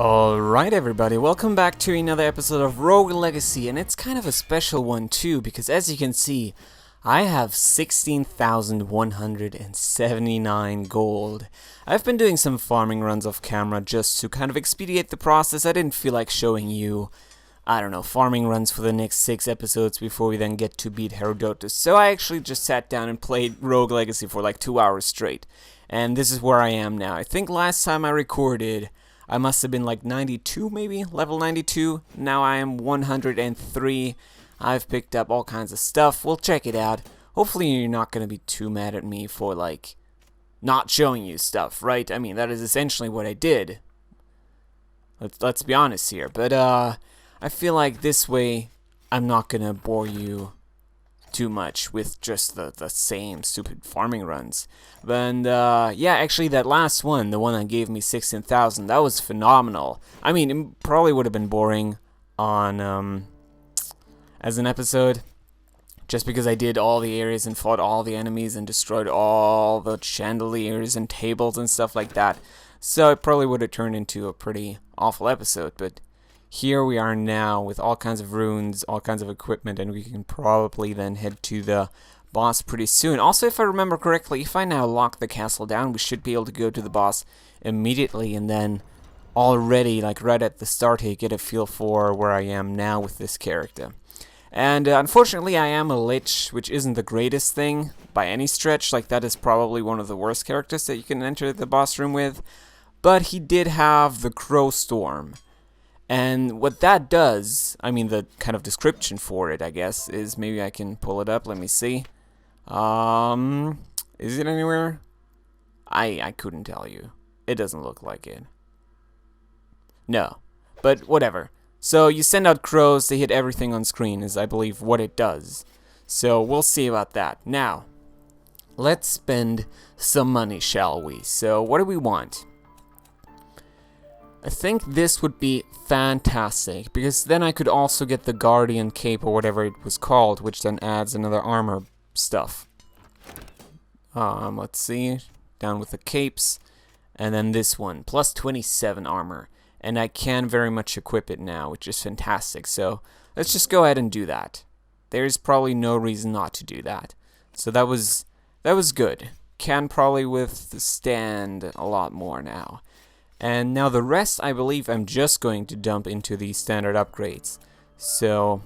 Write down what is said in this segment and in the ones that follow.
Alright everybody, welcome back to another episode of Rogue Legacy, and it's kind of a special one too, because as you can see, I have 16,179 gold. I've been doing some farming runs off camera just to kind of expedite the process. I didn't feel like showing you, I don't know, farming runs for the next 6 episodes before we then get to beat Herodotus. So I actually just sat down and played Rogue Legacy for like 2 hours straight. And this is where I am now. I think last time I recorded, I must have been like 92 maybe, level 92. Now I am 103. I've picked up all kinds of stuff. We'll check it out. Hopefully you're not going to be too mad at me for like not showing you stuff, right? I mean, that is essentially what I did. Let's be honest here. But I feel like this way I'm not going to bore you too much with just the same stupid farming runs. And yeah, actually that last one, the one that gave me 16,000, that was phenomenal. I mean, it probably would have been boring on as an episode, just because I did all the areas and fought all the enemies and destroyed all the chandeliers and tables and stuff like that. So it probably would have turned into a pretty awful episode, but here we are now with all kinds of runes, all kinds of equipment, and we can probably then head to the boss pretty soon. Also, if I remember correctly, if I now lock the castle down, we should be able to go to the boss immediately, and then already, like right at the start here, get a feel for where I am now with this character. And unfortunately, I am a lich, which isn't the greatest thing by any stretch. Like, that is probably one of the worst characters that you can enter the boss room with. But he did have the Crow Storm. And what that does, I mean, the kind of description for it, I guess, is maybe I can pull it up. Let me see. Is it anywhere? I couldn't tell you. It doesn't look like it. No, but whatever. So you send out crows, they hit everything on screen, is I believe what it does. So we'll see about that. Now, let's spend some money, shall we? So what do we want? I think this would be fantastic, because then I could also get the Guardian Cape or whatever it was called, which then adds another armor stuff. Let's see, down with the capes, and then this one, plus 27 armor, and I can very much equip it now, which is fantastic, so let's just go ahead and do that. There's probably no reason not to do that. So that was good. Can probably withstand a lot more now. And now the rest, I believe I'm just going to dump into the standard upgrades. So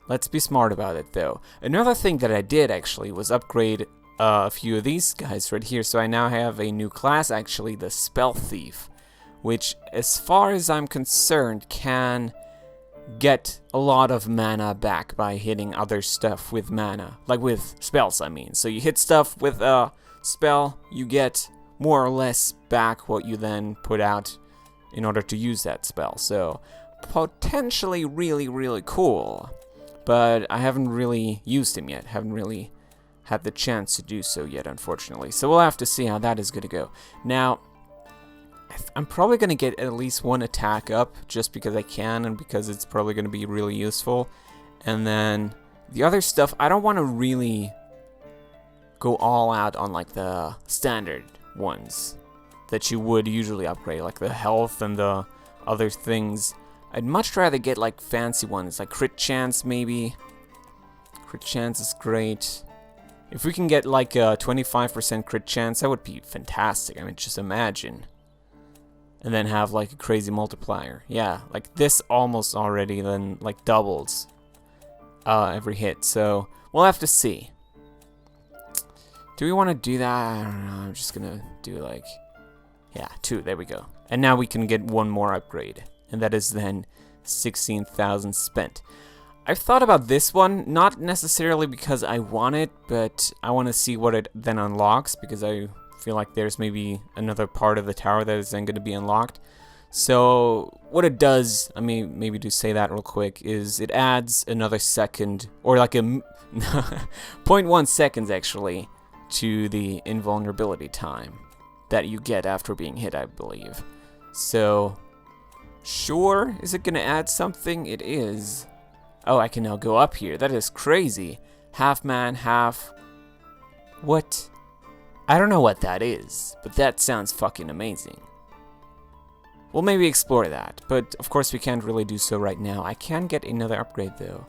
let's be smart about it though. Another thing that I did actually was upgrade a few of these guys right here. So I now have a new class, actually the Spell Thief, which as far as I'm concerned can get a lot of mana back by hitting other stuff with mana. Like with spells, I mean. So you hit stuff with a spell, you get more or less back what you then put out in order to use that spell. So potentially really, really cool. But I haven't really used him yet. Haven't really had the chance to do so yet, unfortunately. So we'll have to see how that is going to go. Now, I'm probably going to get at least one attack up just because I can and because it's probably going to be really useful. And then the other stuff, I don't want to really go all out on like the standard ones that you would usually upgrade, like the health and the other things. I'd much rather get like fancy ones, like crit chance maybe. Crit chance is great. If we can get like a 25% crit chance, that would be fantastic. I mean, just imagine. And then have like a crazy multiplier. Yeah, like this almost already then like doubles every hit. So we'll have to see. Do we want to do that? I don't know. I'm just going to do like, yeah, 2. There we go. And now we can get one more upgrade. And that is then 16,000 spent. I've thought about this one, not necessarily because I want it, but I want to see what it then unlocks, because I feel like there's maybe another part of the tower that is then going to be unlocked. So what it does, I mean, maybe to say that real quick, is it adds another second, or like a 0.1 seconds actually, to the invulnerability time that you get after being hit, I believe. So, sure, is it going to add something? It is. Oh, I can now go up here. That is crazy. Half man, half... What? I don't know what that is, but that sounds fucking amazing. we'll maybe explore that. But of course we can't really do so right now. I can get another upgrade though.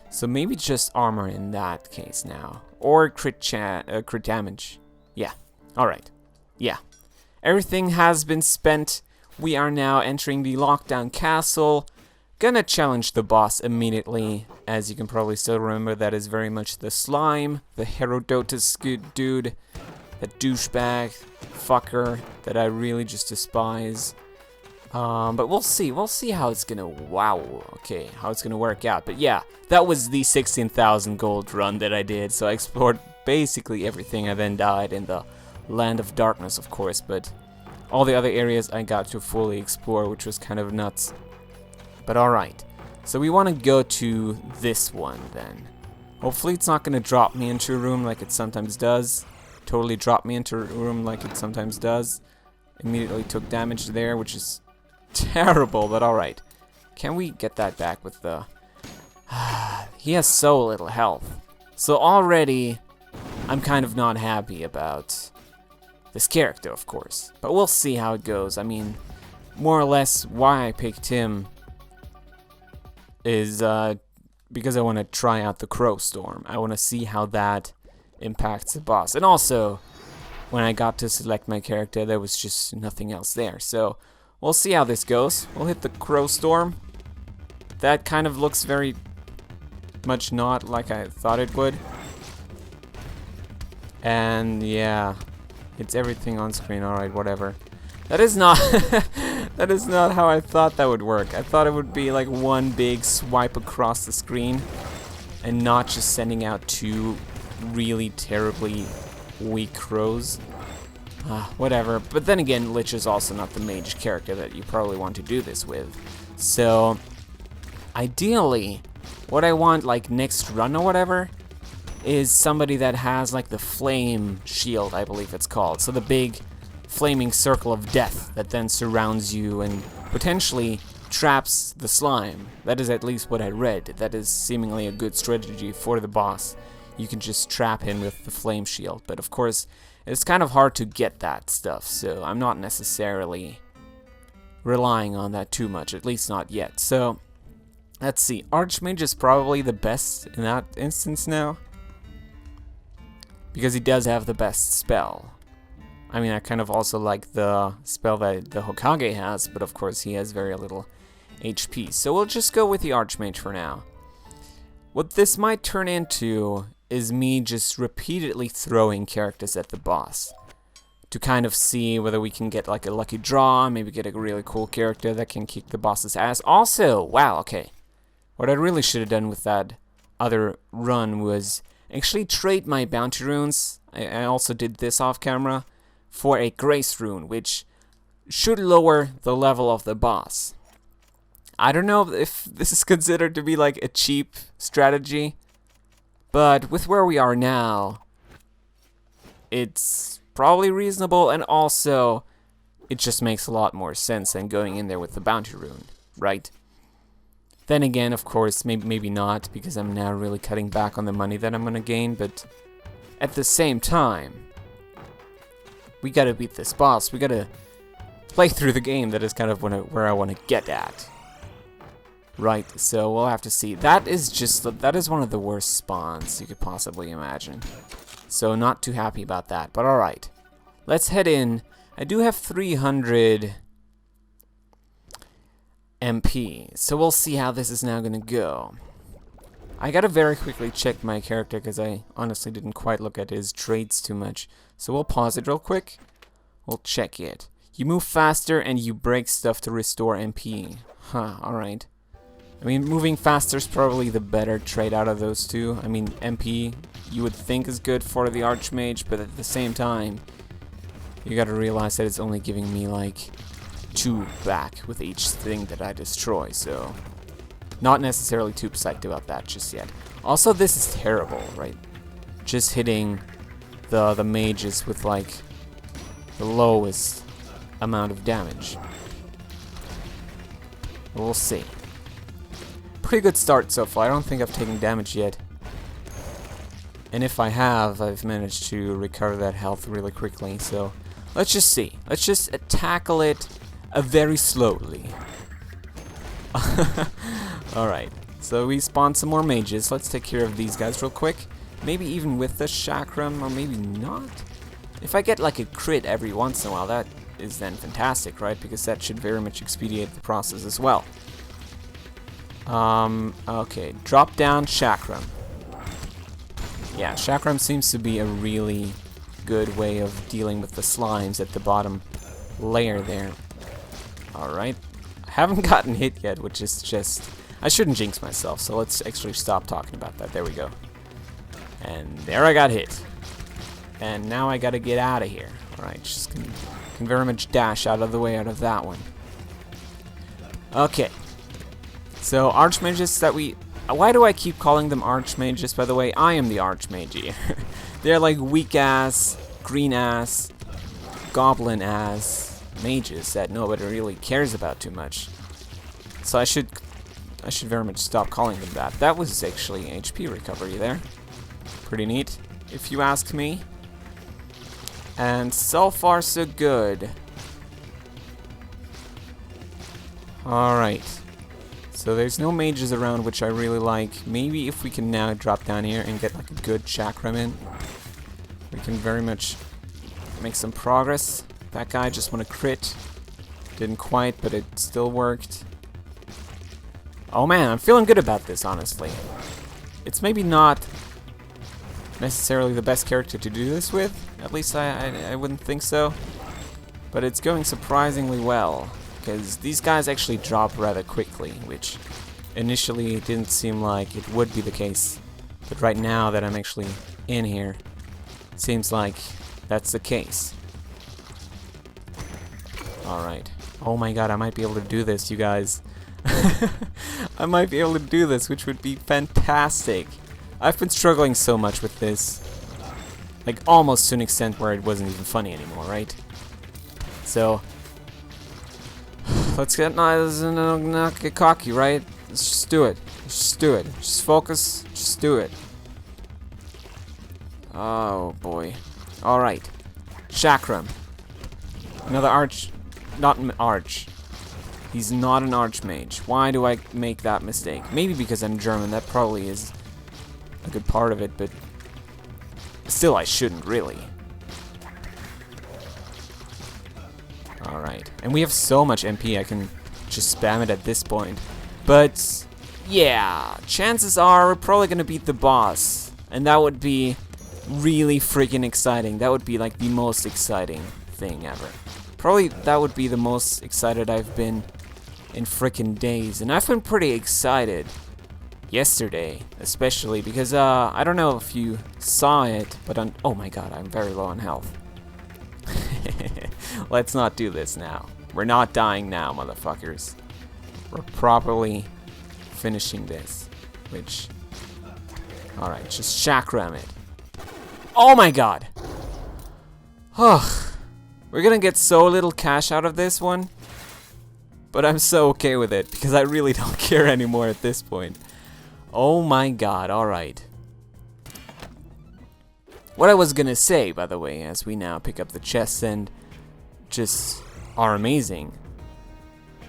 So maybe just armor in that case now. Or crit damage. Yeah. Alright. Yeah. Everything has been spent. We are now entering the lockdown castle. Gonna challenge the boss immediately. As you can probably still remember, that is very much the slime. The Herodotus dude. The douchebag fucker that I really just despise. But we'll see. We'll see how it's gonna, how it's gonna work out. But yeah, that was the 16,000 gold run that I did. So I explored basically everything. I then died in the Land of Darkness, of course. But all the other areas I got to fully explore, which was kind of nuts. But alright. So we want to go to this one then. Hopefully it's not gonna drop me into a room like it sometimes does. Totally drop me into a room like it sometimes does. Immediately took damage there, which is terrible, but alright. Can we get that back with the... He has so little health. So already, I'm kind of not happy about this character, of course. But we'll see how it goes. I mean, more or less why I picked him is because I want to try out the Crow Storm. I want to see how that impacts the boss. And also, when I got to select my character, there was just nothing else there. So, we'll see how this goes. We'll hit the Crow Storm. That kind of looks very much not like I thought it would. And yeah, it's everything on screen. Alright, whatever. That is not that is not how I thought that would work. I thought it would be like one big swipe across the screen and not just sending out two really terribly weak crows. Whatever. But then again, Lich is also not the mage character that you probably want to do this with. So, ideally, what I want, like, next run or whatever, is somebody that has, like, the flame shield, I believe it's called. So the big flaming circle of death that then surrounds you and potentially traps the slime. That is at least what I read. That is seemingly a good strategy for the boss. You can just trap him with the flame shield. But of course, it's kind of hard to get that stuff, so I'm not necessarily relying on that too much, at least not yet. So, let's see. Archmage is probably the best in that instance now, because he does have the best spell. I mean, I kind of also like the spell that the Hokage has, but of course he has very little HP. So we'll just go with the Archmage for now. What this might turn into is me just repeatedly throwing characters at the boss to kind of see whether we can get like a lucky draw, maybe get a really cool character that can kick the boss's ass. Also, wow, okay, what I really should have done with that other run was actually trade my bounty runes. I also did this off camera for a grace rune, which should lower the level of the boss. I don't know if this is considered to be like a cheap strategy, but with where we are now, it's probably reasonable, and also it just makes a lot more sense than going in there with the bounty rune, right? Then again, of course, maybe not, because I'm now really cutting back on the money that I'm gonna gain, but at the same time, we gotta beat this boss. We gotta play through the game. That is kind of where I want to get at. Right, so we'll have to see. That is one of the worst spawns you could possibly imagine. So not too happy about that, but alright. Let's head in. I do have 300 MP, so we'll see how this is now gonna go. I gotta very quickly check my character because I honestly didn't quite look at his traits too much. So we'll pause it real quick. We'll check it. You move faster and you break stuff to restore MP. Huh, alright. I mean, moving faster is probably the better trait out of those two. I mean, MP you would think is good for the Archmage, but at the same time, you gotta realize that it's only giving me like 2 back with each thing that I destroy, so not necessarily too psyched about that just yet. Also, this is terrible, right? Just hitting the mages with like the lowest amount of damage. We'll see. Pretty good start so far. I don't think I've taken damage yet. And if I have, I've managed to recover that health really quickly. So let's just see. Let's just tackle it very slowly. Alright, so we spawned some more mages. Let's take care of these guys real quick. Maybe even with the chakram, or maybe not. If I get like a crit every once in a while, that is then fantastic, right? Because that should very much expedite the process as well. Okay, drop down chakram. Yeah, chakram seems to be a really good way of dealing with the slimes at the bottom layer there. Alright. I haven't gotten hit yet, which is just... I shouldn't jinx myself, so let's actually stop talking about that. There we go. And there I got hit. And now I gotta get out of here. Alright, just can very much dash out of the way out of that one. Okay. So, archmages that we... Why do I keep calling them archmages, by the way? I am the archmage here. They're like weak-ass, green-ass, goblin-ass mages that nobody really cares about too much. So I should very much stop calling them that. That was actually HP recovery there. Pretty neat, if you ask me. And so far so good. Alright. So there's no mages around, which I really like. Maybe if we can now drop down here and get like a good chakram in, we can very much make some progress. That guy just won a crit. Didn't quite, but it still worked. Oh man, I'm feeling good about this, honestly. It's maybe not necessarily the best character to do this with. At least I wouldn't think so. But it's going surprisingly well. Because these guys actually drop rather quickly, which initially didn't seem like it would be the case. But right now that I'm actually in here, it seems like that's the case. Alright. Oh my god, I might be able to do this, you guys. I might be able to do this, which would be fantastic. I've been struggling so much with this. Like, almost to an extent where it wasn't even funny anymore, right? So... let's not get cocky, right? Let's just do it. Just do it. Just focus. Just do it. Oh boy. Alright. Chakram. Another arch. Not an arch. He's not an archmage. Why do I make that mistake? Maybe because I'm German. That probably is a good part of it, but still I shouldn't really. Alright, and we have so much MP, I can just spam it at this point. But, yeah, chances are we're probably gonna beat the boss. And that would be really freaking exciting. That would be like the most exciting thing ever. Probably that would be the most excited I've been in freaking days. And I've been pretty excited yesterday, especially because, I don't know if you saw it, but oh my god, I'm very low on health. Let's not do this now. We're not dying now, motherfuckers. We're properly finishing this. Which... alright, just chakram it. Oh my god! Oh, we're gonna get so little cash out of this one. But I'm so okay with it, because I really don't care anymore at this point. Oh my god, alright. What I was gonna say, by the way, as we now pick up the chests and just are amazing.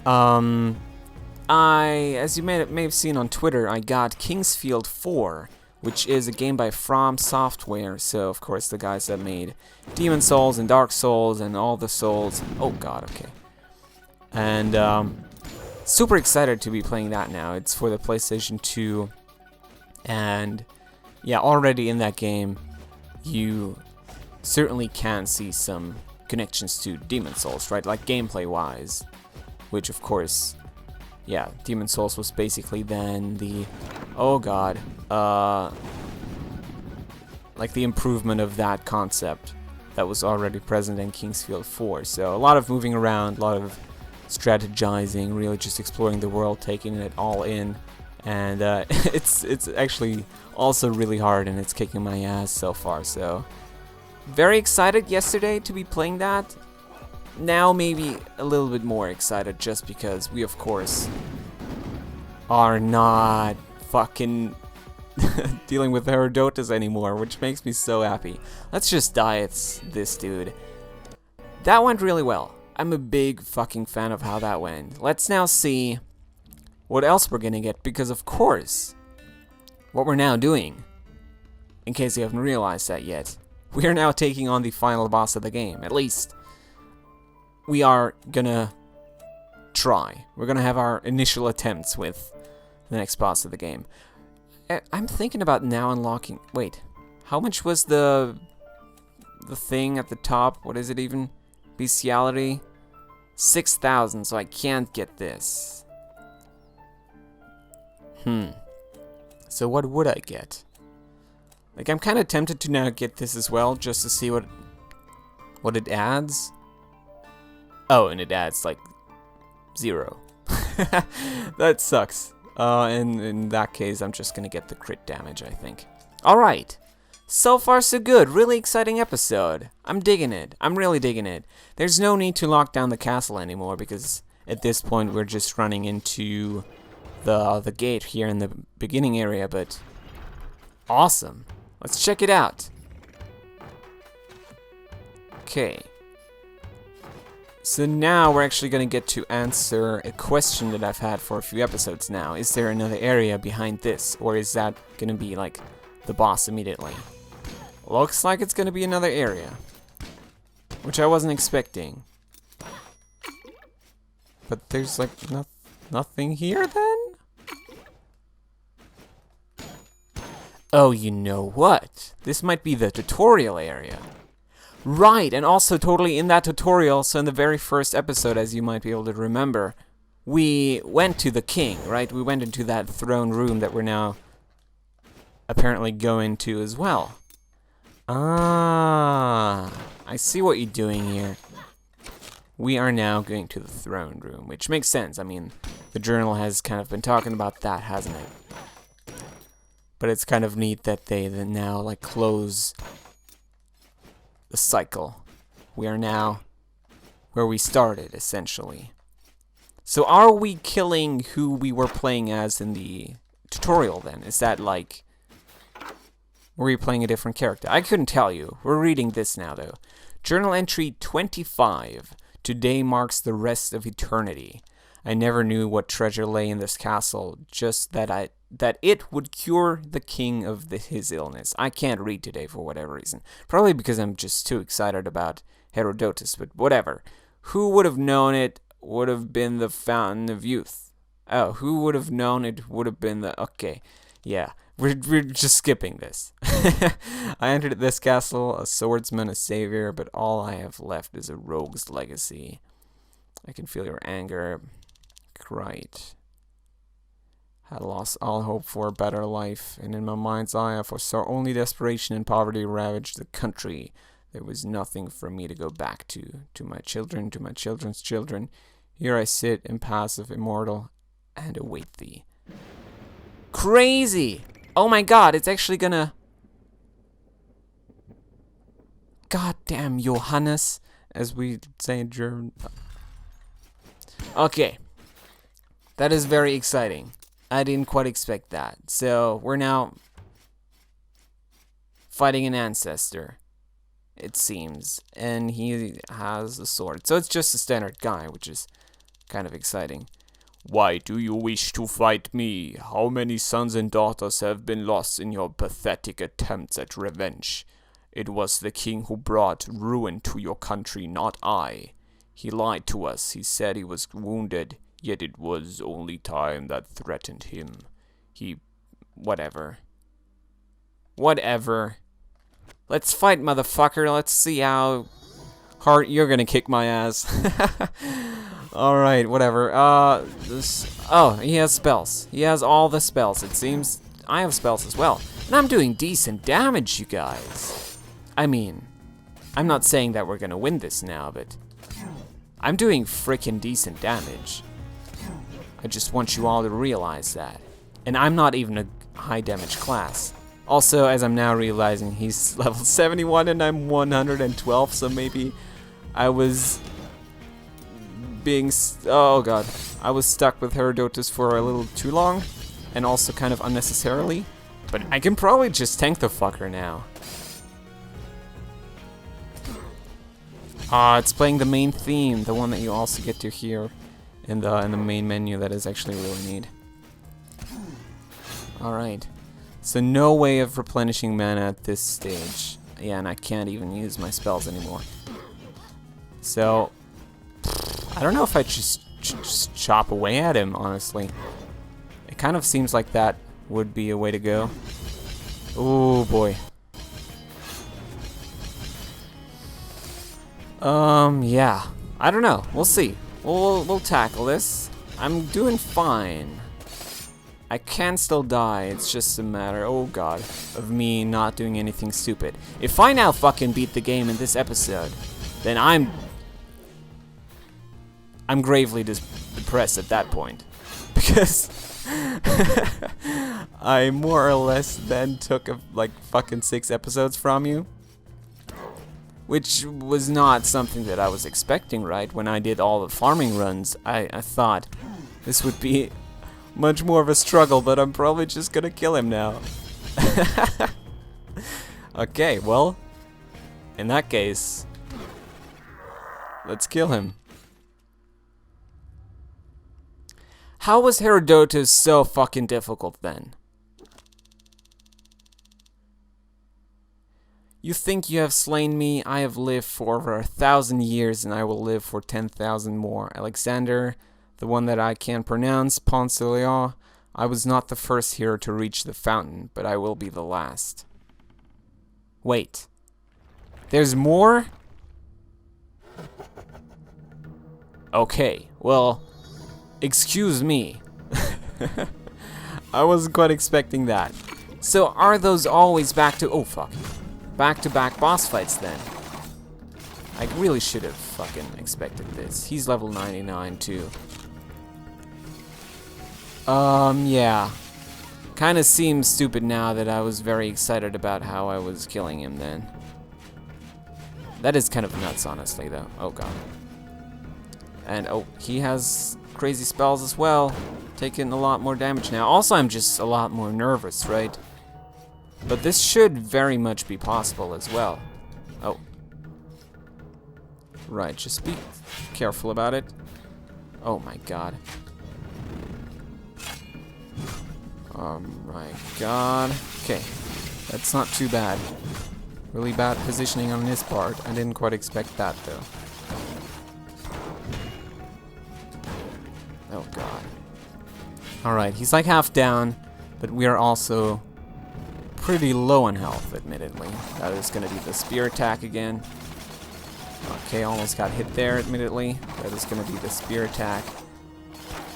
As you may have seen on Twitter, I got Kingsfield 4, which is a game by From Software. So, of course, the guys that made Demon Souls and Dark Souls and all the Souls. Oh god, okay. And super excited to be playing that now. It's for the PlayStation 2, and yeah, already in that game, you certainly can see some connections to Demon Souls, right? Like gameplay-wise, which of course, yeah, Demon Souls was basically then the, oh god, like the improvement of that concept that was already present in Kingsfield 4. So a lot of moving around, a lot of strategizing, really just exploring the world, taking it all in, and it's actually also really hard, and it's kicking my ass so far. So very excited yesterday to be playing that. Now maybe a little bit more excited, just because we of course are not fucking dealing with Herodotus anymore, which makes me so happy. Let's just die at this dude. That went really well. I'm a big fucking fan of how that went. Let's now see what else we're gonna get, because of course, what we're now doing, in case you haven't realized that yet, we are now taking on the final boss of the game. At least, we are gonna try. We're gonna have our initial attempts with the next boss of the game. I'm thinking about now unlocking... Wait, how much was the thing at the top? What is it even? Bestiality? 6,000, so I can't get this. So what would I get? Like, I'm kind of tempted to now get this as well, just to see what it adds. Oh, and it adds, like, 0. That sucks. And in that case, I'm just gonna get the crit damage, I think. Alright. So far, so good. Really exciting episode. I'm digging it. I'm really digging it. There's no need to lock down the castle anymore, because at this point, we're just running into the gate here in the beginning area, but awesome. Let's check it out. Okay. So now we're actually going to get to answer a question that I've had for a few episodes now. Is there another area behind this? Or is that going to be like the boss immediately? Looks like it's going to be another area. Which I wasn't expecting. But there's like nothing here then? Oh, you know what? This might be the tutorial area. Right, and also totally in that tutorial, so in the very first episode, as you might be able to remember, we went to the king, right? We went into that throne room that we're now apparently going to as well. Ah, I see what you're doing here. We are now going to the throne room, which makes sense. I mean, the journal has kind of been talking about that, hasn't it? But it's kind of neat that they then now, like, close the cycle. We are now where we started, essentially. So are we killing who we were playing as in the tutorial then? Is that like... Were we playing a different character? I couldn't tell you. We're reading this now, though. Journal entry 25. Today marks the rest of eternity. I never knew what treasure lay in this castle, just that it would cure the king of his illness. I can't read today for whatever reason. Probably because I'm just too excited about Herodotus, but whatever. Who would have known it would have been the fountain of youth? Oh, who would have known it would have been the... Okay, yeah. We're just skipping this. I entered this castle, a swordsman, a savior, but all I have left is a rogue's legacy. I can feel your anger. Right. Had lost all hope for a better life, and in my mind's eye I foresaw only desperation and poverty ravaged the country. There was nothing for me to go back to my children, to my children's children. Here I sit, impassive, immortal, and await thee. Crazy! Oh my god, it's actually gonna... Goddamn Johannes, as we say in German. Okay. That is very exciting. I didn't quite expect that. So, we're now fighting an ancestor, it seems. And he has a sword. So it's just a standard guy, which is kind of exciting. Why do you wish to fight me? How many sons and daughters have been lost in your pathetic attempts at revenge? It was the king who brought ruin to your country, not I. He lied to us. He said he was wounded. Yet it was only time that threatened him. Whatever. Whatever. Let's fight, motherfucker. Let's see how hard you're gonna kick my ass. Alright, whatever. Oh, he has spells. He has all the spells, it seems. I have spells as well. And I'm doing decent damage, you guys. I mean, I'm not saying that we're gonna win this now, but I'm doing frickin' decent damage. I just want you all to realize that. And I'm not even a high damage class. Also, as I'm now realizing, he's level 71 and I'm 112, so maybe I was being... Oh god. I was stuck with Herodotus for a little too long, and also kind of unnecessarily. But I can probably just tank the fucker now. Ah, it's playing the main theme, the one that you also get to hear in the main menu. That is actually really neat. Alright. So no way of replenishing mana at this stage. Yeah, and I can't even use my spells anymore. So, I don't know if I just chop away at him, honestly. It kind of seems like that would be a way to go. Oh boy. Yeah. I don't know. We'll see. We'll tackle this. I'm doing fine. I can still die. It's just a matter, oh god, of me not doing anything stupid. If I now fucking beat the game in this episode, then I'm gravely depressed at that point. Because I more or less then took like fucking 6 episodes from you. Which was not something that I was expecting, right? When I did all the farming runs, I thought this would be much more of a struggle, but I'm probably just gonna kill him now. Okay, well, in that case, let's kill him. How was Herodotus so fucking difficult then? You think you have slain me? I have lived for over 1,000 years, and I will live for 10,000 more. Alexander, the one that I can't pronounce, Ponce de Leon, I was not the first hero to reach the fountain, but I will be the last. Wait. There's more? Okay, well, excuse me. I wasn't quite expecting that. So are those always back to... Oh, fuck. Back-to-back boss fights then. I really should have fucking expected this. He's level 99 too. Yeah. Kinda seems stupid now that I was very excited about how I was killing him then. That is kind of nuts, honestly, though. Oh, god. And, oh, he has crazy spells as well. Taking a lot more damage now. Also, I'm just a lot more nervous, right? But this should very much be possible as well. Oh. Right, just be careful about it. Oh my god. Oh my god. Okay, that's not too bad. Really bad positioning on his part. I didn't quite expect that though. Oh god. Alright, he's like half down, but we are also pretty low on health, admittedly. That is going to be the spear attack again. Okay, almost got hit there, admittedly. That is going to be the spear attack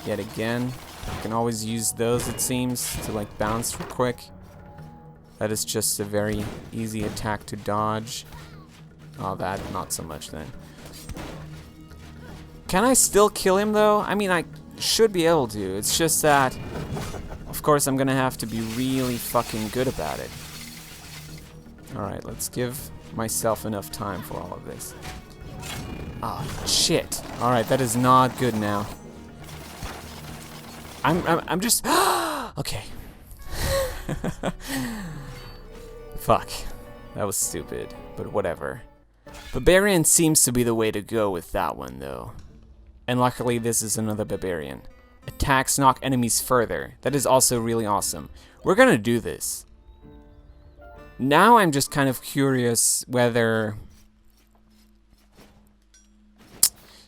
yet again. You can always use those, it seems, to like bounce real quick. That is just a very easy attack to dodge. Oh, that, not so much then. Can I still kill him, though? I mean, I should be able to. It's just that, of course, I'm gonna have to be really fucking good about it. Alright, let's give myself enough time for all of this. Ah, shit. Alright, that is not good now. I'm just... Okay. Fuck. That was stupid, but whatever. Barbarian seems to be the way to go with that one, though. And luckily, this is another barbarian. Attacks knock enemies further. That is also really awesome. We're gonna do this. Now I'm just kind of curious whether...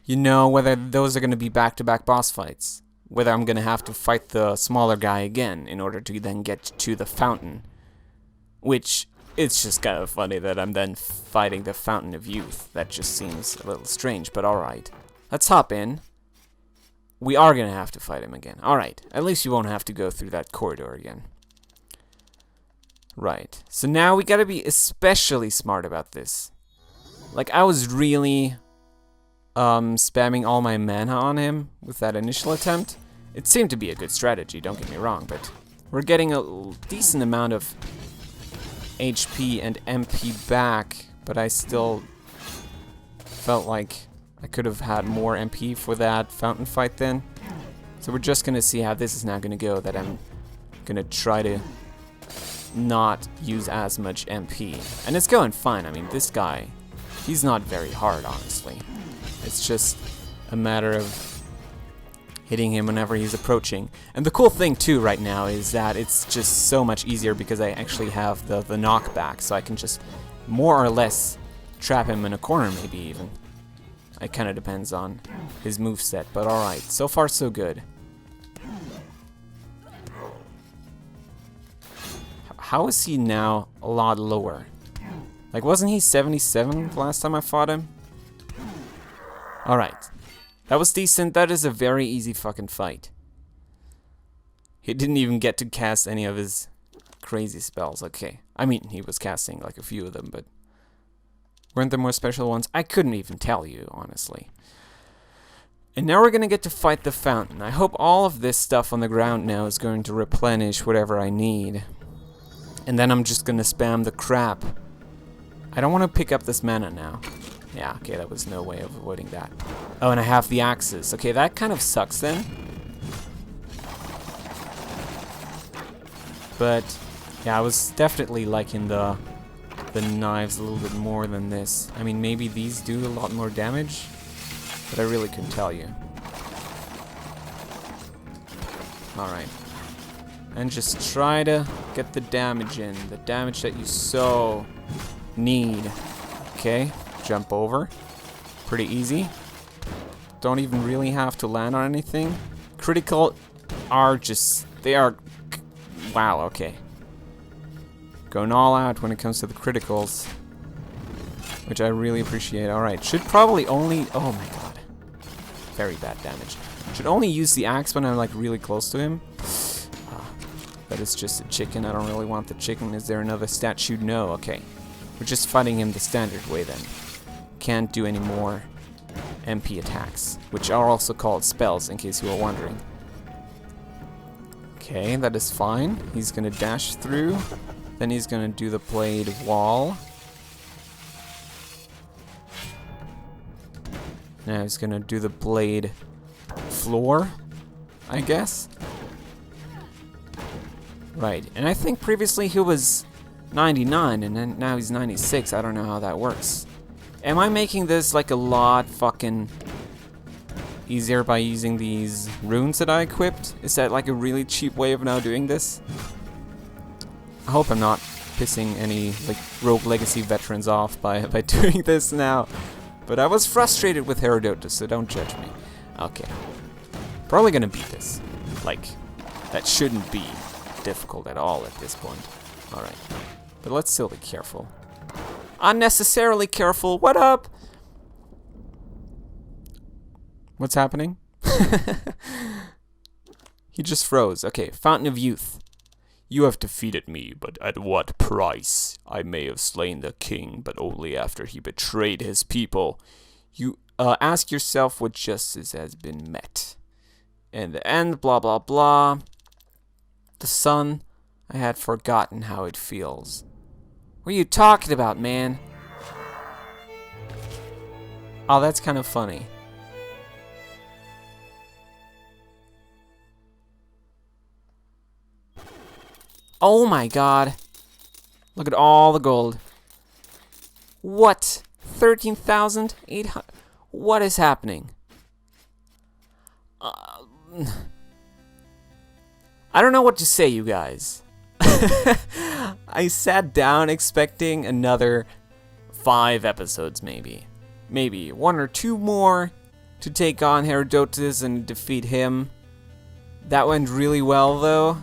You know, whether those are gonna be back-to-back boss fights. Whether I'm gonna have to fight the smaller guy again in order to then get to the fountain. Which, it's just kind of funny that I'm then fighting the Fountain of Youth. That just seems a little strange, but alright. Let's hop in. We are gonna have to fight him again. Alright, at least you won't have to go through that corridor again. Right, so now we gotta be especially smart about this. Like, I was really spamming all my mana on him with that initial attempt. It seemed to be a good strategy, don't get me wrong, but we're getting a decent amount of HP and MP back, but I still felt like I could have had more MP for that fountain fight then. So we're just gonna see how this is now gonna go, that I'm gonna try to not use as much MP. And it's going fine. I mean, this guy He's not very hard, honestly. It's just a matter of hitting him whenever he's approaching. And the cool thing too right now is that it's just so much easier because I actually have the knockback, so I can just more or less trap him in a corner, maybe even. It kind of depends on his moveset, but alright, so far so good. How is he now a lot lower? Like, wasn't he 77 the last time I fought him? Alright. That was decent. That is a very easy fucking fight. He didn't even get to cast any of his crazy spells. Okay. I mean, he was casting like a few of them, but weren't there more special ones? I couldn't even tell you, honestly. And now we're gonna get to fight the fountain. I hope all of this stuff on the ground now is going to replenish whatever I need. And then I'm just gonna spam the crap. I don't want to pick up this mana now. Yeah, okay, that was no way of avoiding that. Oh, and I have the axes. Okay, that kind of sucks then. But yeah, I was definitely liking the knives a little bit more than this. I mean, maybe these do a lot more damage, but I really couldn't tell you. Alright. And just try to get the damage in. The damage that you so need. Okay, jump over. Pretty easy. Don't even really have to land on anything. Critical are just... they are... wow, okay. Going all out when it comes to the criticals, which I really appreciate. Alright, should probably only... oh my god. Very bad damage. Should only use the axe when I'm like really close to him. But it's just a chicken. I don't really want the chicken. Is there another statue? No. Okay. We're just fighting him the standard way then. Can't do any more MP attacks, which are also called spells, in case you were wondering. Okay, that is fine. He's gonna dash through. Then he's gonna do the blade wall. Now he's gonna do the blade floor, I guess. Right, and I think previously he was 99 and then now he's 96. I don't know how that works. Am I making this like a lot fucking easier by using these runes that I equipped? Is that like a really cheap way of now doing this? I hope I'm not pissing any like Rogue Legacy veterans off by doing this now. But I was frustrated with Herodotus, so don't judge me. Okay. Probably gonna beat this. Like, that shouldn't be difficult at all at this point. Alright. But let's still be careful. Unnecessarily careful. What up? What's happening? He just froze. Okay, Fountain of Youth. You have defeated me, but at what price? I may have slain the king, but only after he betrayed his people. You ask yourself what justice has been met. In the end, blah blah blah. The sun, I had forgotten how it feels. What are you talking about, man? Oh, that's kind of funny. Oh my god. Look at all the gold. What? 13,800? What is happening? I don't know what to say, you guys. I sat down expecting another 5 episodes, maybe. Maybe 1 or 2 more to take on Herodotus and defeat him. That went really well, though.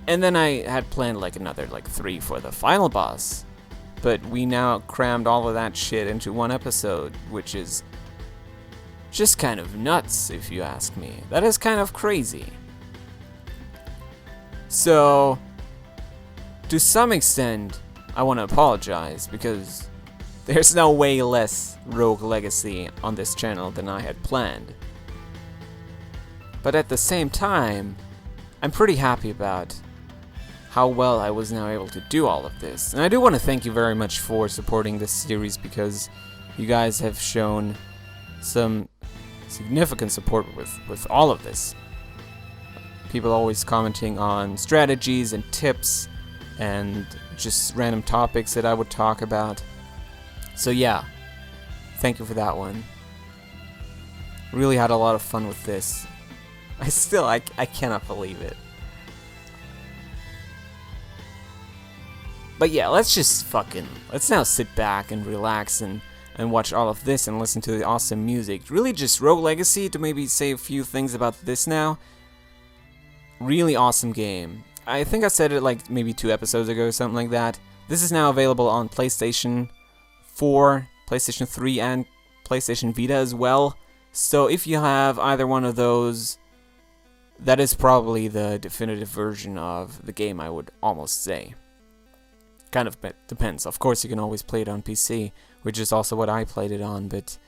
And then I had planned like another 3 for the final boss. But we now crammed all of that shit into 1 episode, which is just kind of nuts, if you ask me. That is kind of crazy. So, to some extent, I want to apologize because there's no way less Rogue Legacy on this channel than I had planned. But at the same time, I'm pretty happy about how well I was now able to do all of this. And I do want to thank you very much for supporting this series because you guys have shown some significant support with all of this. People always commenting on strategies and tips and just random topics that I would talk about. So yeah, thank you for that one. Really had a lot of fun with this. I cannot believe it. But yeah, let's now sit back and relax and watch all of this and listen to the awesome music. Really just Rogue Legacy, to maybe say a few things about this now. Really awesome game. I think I said it like maybe 2 episodes ago or something like that. This is now available on PlayStation 4, PlayStation 3, and PlayStation Vita as well. So if you have either one of those, that is probably the definitive version of the game, I would almost say. Kind of depends. Of course, you can always play it on PC, which is also what I played it on, but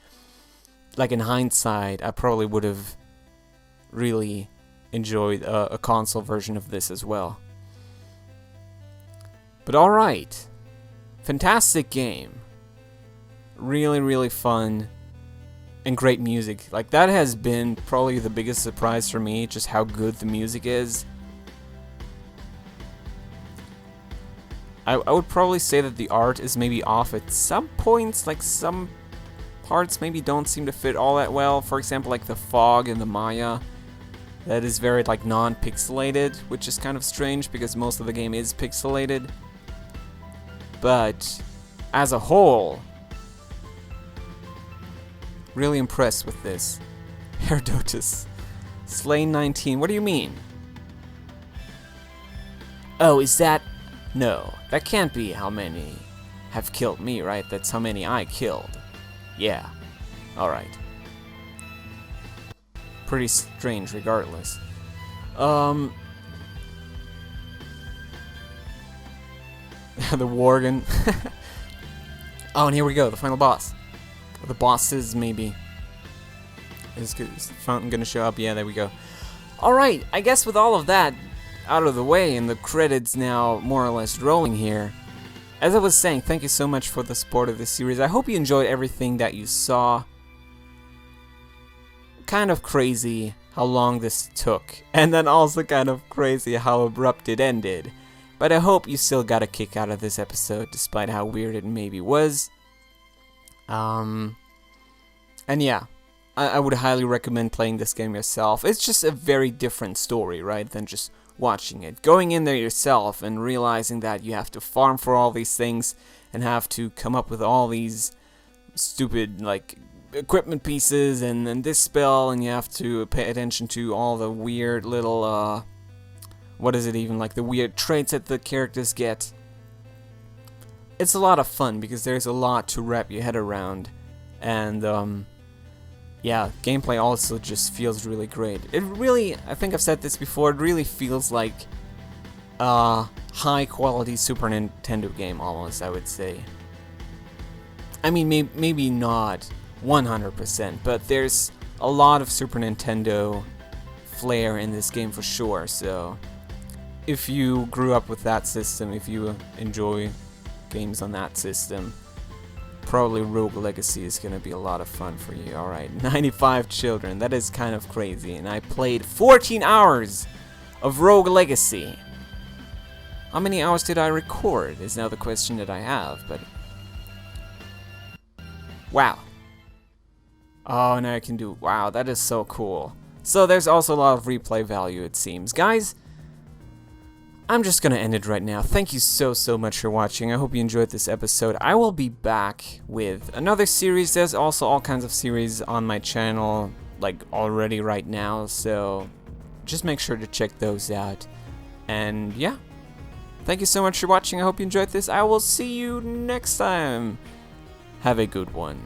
like in hindsight, I probably would have really enjoyed a console version of this as well. But alright, fantastic game. Really, really fun and great music. Like, that has been probably the biggest surprise for me, just how good the music is. I would probably say that the art is maybe off at some points, like some parts maybe don't seem to fit all that well. For example, like the fog and the Maya. That is very like non-pixelated, which is kind of strange because most of the game is pixelated. But as a whole, really impressed with this. Herodotus. Slain 19. What do you mean? Oh, is that... No, that can't be how many have killed me, right? That's how many I killed. Yeah. Alright. Pretty strange regardless. The Worgen. Oh, and here we go, the final boss. The bosses, maybe. Is the fountain gonna show up? Yeah, there we go. Alright, I guess with all of that out of the way and the credits now more or less rolling here, as I was saying, thank you so much for the support of this series. I hope you enjoyed everything that you saw. Kind of crazy how long this took, and then also kind of crazy how abrupt it ended. But I hope you still got a kick out of this episode, despite how weird it maybe was. And yeah, I would highly recommend playing this game yourself. It's just a very different story, right, than just watching it. Going in there yourself and realizing that you have to farm for all these things and have to come up with all these stupid, like, equipment pieces and this spell, and you have to pay attention to all the weird little, what is it even, like the weird traits that the characters get. It's a lot of fun because there's a lot to wrap your head around, and yeah, gameplay also just feels really great. It really, I think I've said this before, it really feels like a high quality Super Nintendo game almost, I would say. I mean, maybe not 100%, but there's a lot of Super Nintendo flair in this game for sure, so if you grew up with that system, if you enjoy games on that system, probably Rogue Legacy is going to be a lot of fun for you. Alright, 95 children, that is kind of crazy, and I played 14 hours of Rogue Legacy. How many hours did I record is now the question that I have, but wow. Oh, now I can do, wow, that is so cool. So there's also a lot of replay value, it seems. Guys, I'm just gonna end it right now. Thank you so much for watching. I hope you enjoyed this episode. I will be back with another series. There's also all kinds of series on my channel, like already right now, so just make sure to check those out. And yeah, thank you so much for watching. I hope you enjoyed this. I will see you next time. Have a good one.